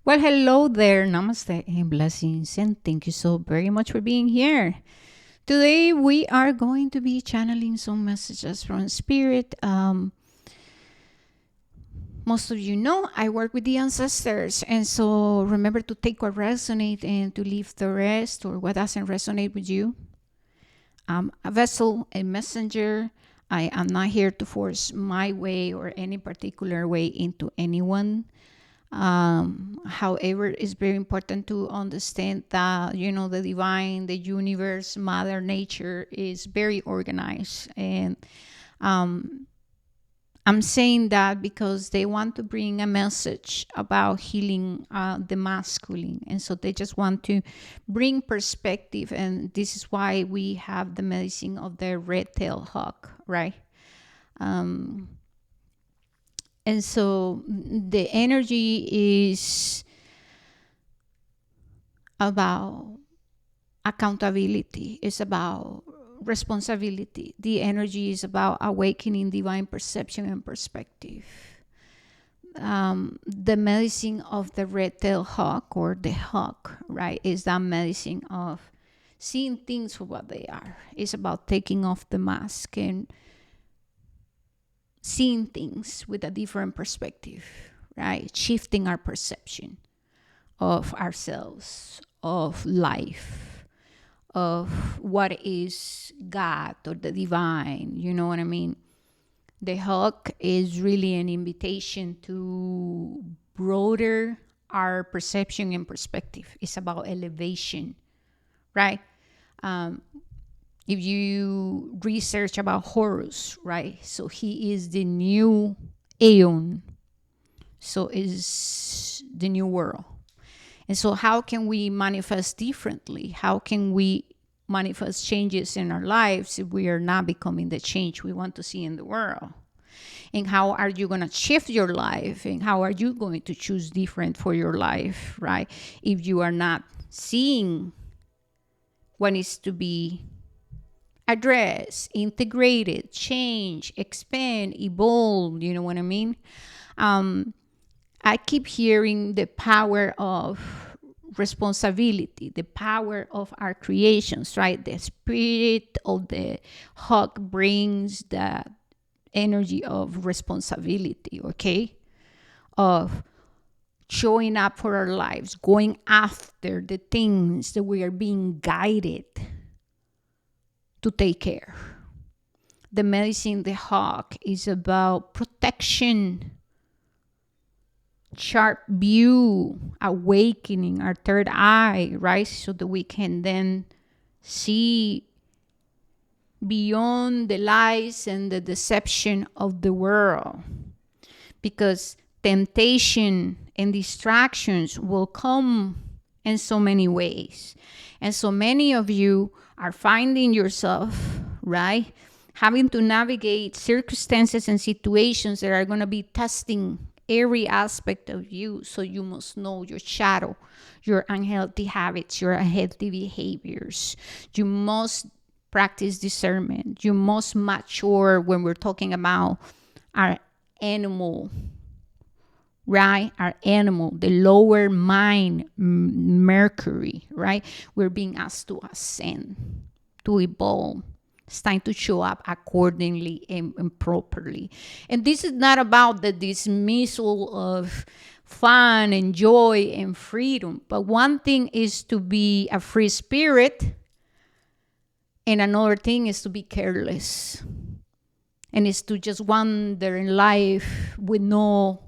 Well, hello there. Namaste and blessings. And thank you so very much for being here. Today, we are going to be channeling some messages from Spirit. Most of you know I work with the ancestors. And so remember to take what resonates and to leave the rest or what doesn't resonate with you. I'm a vessel, a messenger. I am not here to force my way or any particular way into anyone. However, it's very important to understand that, the divine, the universe, Mother Nature is very organized. And um, I'm saying that because they want to bring a message about healing the masculine. And so they just want to bring perspective. And this is why we have the medicine of the red-tailed hawk, right? Um, and so the energy is about accountability, it's about responsibility. The energy is about awakening divine perception and perspective. The medicine of the red-tailed hawk or the hawk, right, is that medicine of seeing things for what they are. It's about taking off the mask and seeing things with a different perspective, right? Shifting our perception of ourselves, of life, of what is God or the divine. You know what I mean? The hawk is really an invitation to broader our perception and perspective. It's about elevation, right? Um, if you research about Horus, right? So he is the new Aeon. So is the new world. And so how can we manifest differently? How can we manifest changes in our lives if we are not becoming the change we want to see in the world? And how are you going to shift your life? And how are you going to choose different for your life, right? If you are not seeing what needs to be addressed, integrated, change, expand, evolve, you know what I mean? I keep hearing the power of responsibility, the power of our creations, right? The spirit of the hawk brings the energy of responsibility, okay? Of showing up for our lives, going after the things that we are being guided to take care. The medicine, the hawk, is about protection, sharp view, awakening our third eye, right? So that we can then see beyond the lies and the deception of the world. Because temptation and distractions will come in so many ways. And so many of you are finding yourself, right, having to navigate circumstances and situations that are going to be testing every aspect of you. So you must know your shadow, your unhealthy habits, your unhealthy behaviors. You must practice discernment. You must mature when we're talking about our animal, right? Our animal, the lower mind, Mercury, right? We're being asked to ascend, to evolve. It's time to show up accordingly and properly. And this is not about the dismissal of fun and joy and freedom. But one thing is to be a free spirit, and another thing is to be careless. And it's to just wander in life with no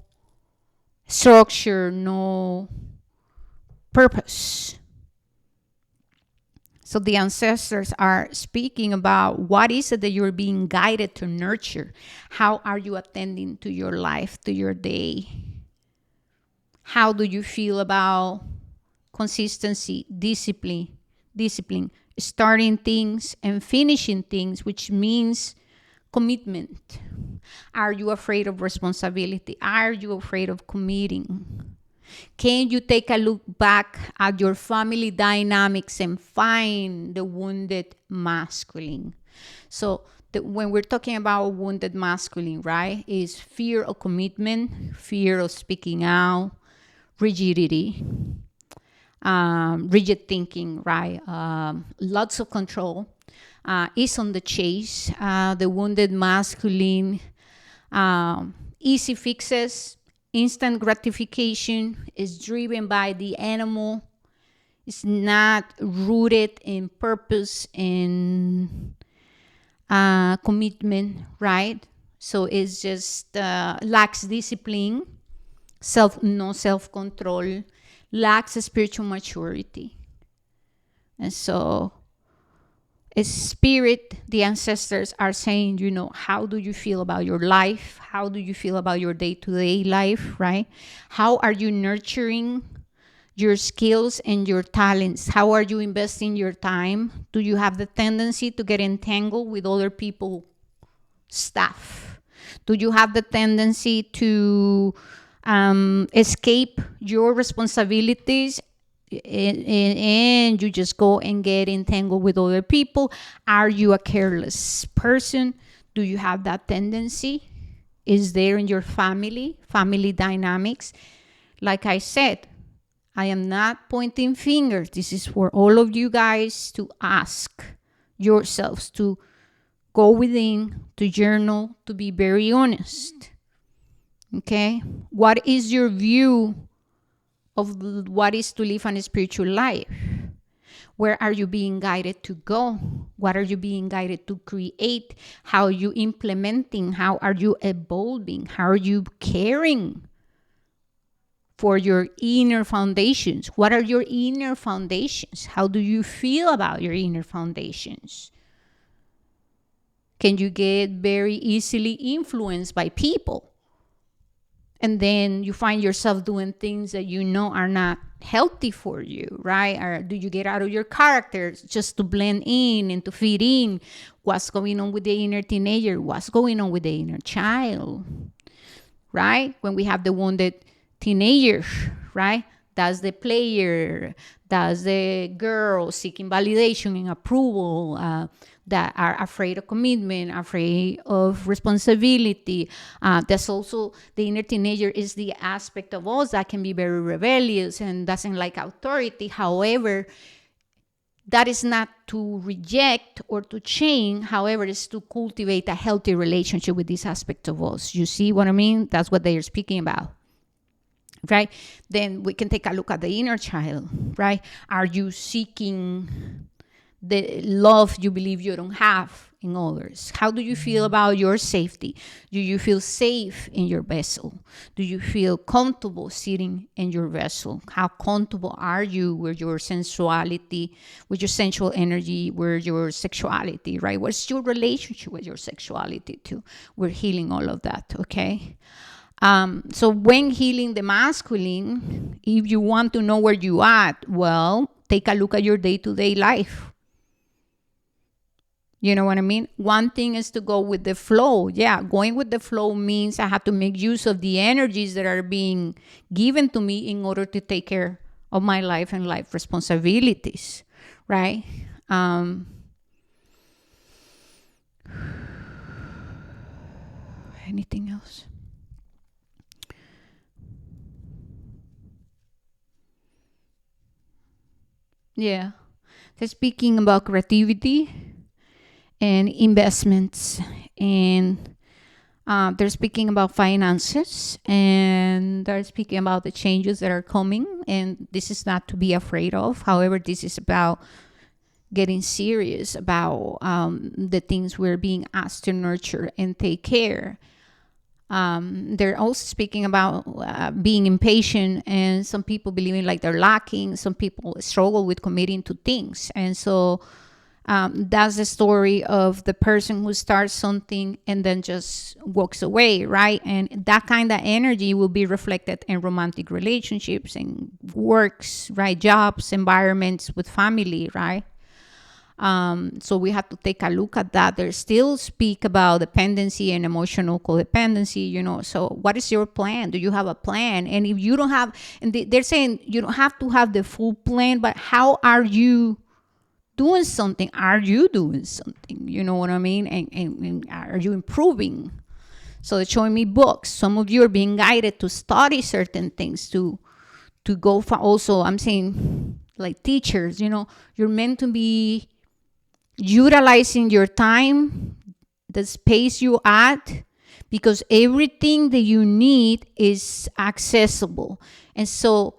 structure, no purpose. So the ancestors are speaking about what is it that you're being guided to nurture. How are you attending to your life, to your day? How do you feel about consistency, discipline, starting things and finishing things, which means commitment? Are you afraid of responsibility? Are you afraid of committing? Can you take a look back at your family dynamics and find the wounded masculine? So when we're talking about wounded masculine, right, is fear of commitment, fear of speaking out, rigidity, rigid thinking, right? Lots of control, is on the chase. The wounded masculine, easy fixes, instant gratification, is driven by the animal. It's not rooted in purpose and commitment, right? So it's just lacks discipline, no self control, lacks spiritual maturity. And so, as spirit, the ancestors are saying, how do you feel about your life? How do you feel about your day to day life, right? How are you nurturing your skills and your talents? How are you investing your time? Do you have the tendency to get entangled with other people's stuff? Do you have the tendency to escape your responsibilities and you just go and get entangled with other people? Are you a careless person? Do you have that tendency? Is there in your family dynamics? Like I said, I am not pointing fingers. This is for all of you guys to ask yourselves, to go within, to journal, to be very honest. Okay? What is your view of what is to live a spiritual life? Where are you being guided to go? What are you being guided to create? How are you implementing? How are you evolving? How are you caring for your inner foundations? What are your inner foundations? How do you feel about your inner foundations? Can you get very easily influenced by people? And then you find yourself doing things that you know are not healthy for you, right? Or do you get out of your character just to blend in and to fit in? What's going on with the inner teenager? What's going on with the inner child, right? When we have the wounded teenager, right? That's the player, that's the girl seeking validation and approval, that are afraid of commitment, afraid of responsibility. That's also the inner teenager is the aspect of us that can be very rebellious and doesn't like authority. However, that is not to reject or to change. However, it's to cultivate a healthy relationship with this aspect of us. You see what I mean? That's what they are speaking about. Right? Then we can take a look at the inner child, right? Are you seeking the love you believe you don't have in others? How do you feel about your safety? Do you feel safe in your vessel? Do you feel comfortable sitting in your vessel? How comfortable are you with your sensuality, with your sensual energy, with your sexuality, right? What's your relationship with your sexuality too? We're healing all of that, okay? So when healing the masculine, if you want to know where you at, well, take a look at your day-to-day life. You know what I mean? One thing is to go with the flow. Yeah, going with the flow means I have to make use of the energies that are being given to me in order to take care of my life and life responsibilities, right? Anything else? Yeah. So speaking about creativity and investments, and they're speaking about finances, and they're speaking about the changes that are coming, and this is not to be afraid of. However, this is about getting serious about the things we're being asked to nurture and take care. They're also speaking about being impatient, and some people believing like they're lacking. Some people struggle with committing to things. And so that's the story of the person who starts something and then just walks away, right? And that kind of energy will be reflected in romantic relationships and works, right? Jobs, environments with family, right? So we have to take a look at that. They still speak about dependency and emotional codependency, So what is your plan? Do you have a plan? And if you don't have, and they're saying you don't have to have the full plan, but how are you doing something? Are you doing something? You know what I mean? And are you improving? So they're showing me books. Some of you are being guided to study certain things, to to go for. Also, I'm saying, like teachers, you're meant to be utilizing your time, the space you at, because everything that you need is accessible. And so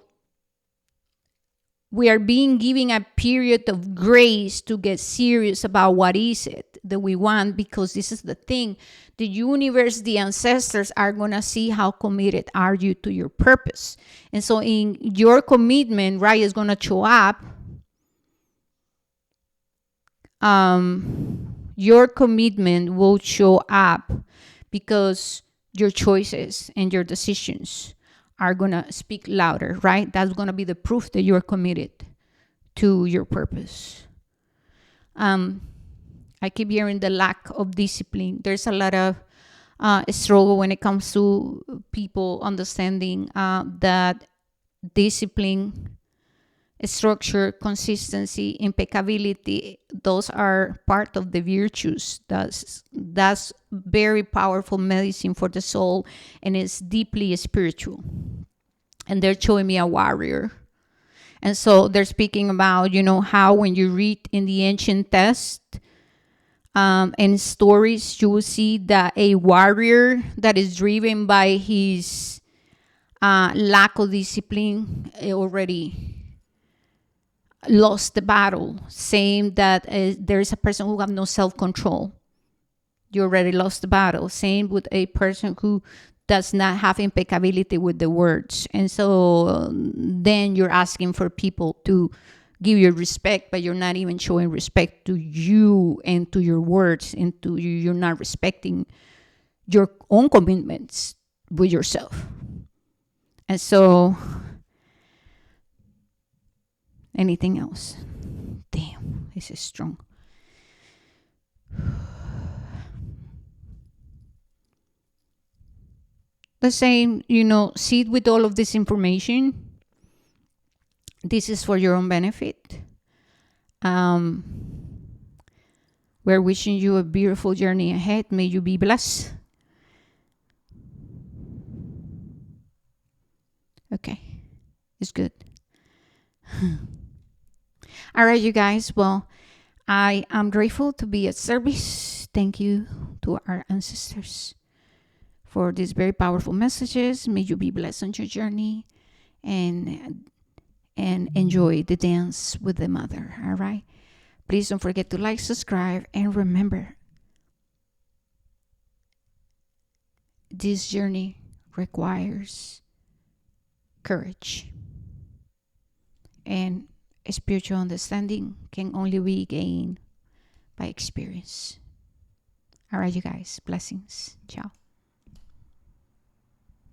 we are being given a period of grace to get serious about what is it that we want, because this is the thing. The universe, the ancestors are going to see how committed are you to your purpose. And so in your commitment, right, is going to show up. Your commitment will show up because your choices and your decisions are going to speak louder, right? That's going to be the proof that you're committed to your purpose. I keep hearing the lack of discipline. There's a lot of struggle when it comes to people understanding that discipline, structure, consistency, impeccability, those are part of the virtues. That's very powerful medicine for the soul, and it's deeply spiritual. And they're showing me a warrior. And so they're speaking about, how when you read in the ancient text and stories, you will see that a warrior that is driven by his lack of discipline already lost the battle. Same that there is a person who have no self-control. You already lost the battle. Same with a person who does not have impeccability with the words. And so then you're asking for people to give you respect, but you're not even showing respect to you and to your words, and to you. You're not respecting your own commitments with yourself. And so anything else? Damn, this is strong. The same, sit with all of this information. This is for your own benefit. We're wishing you a beautiful journey ahead. May you be blessed. Okay, it's good. All right, you guys. Well, I am grateful to be at service. Thank you to our ancestors for these very powerful messages. May you be blessed on your journey, and enjoy the dance with the mother. All right. Please don't forget to like, subscribe, and remember, this journey requires courage, and spiritual understanding can only be gained by experience. All right, you guys. Blessings. Ciao.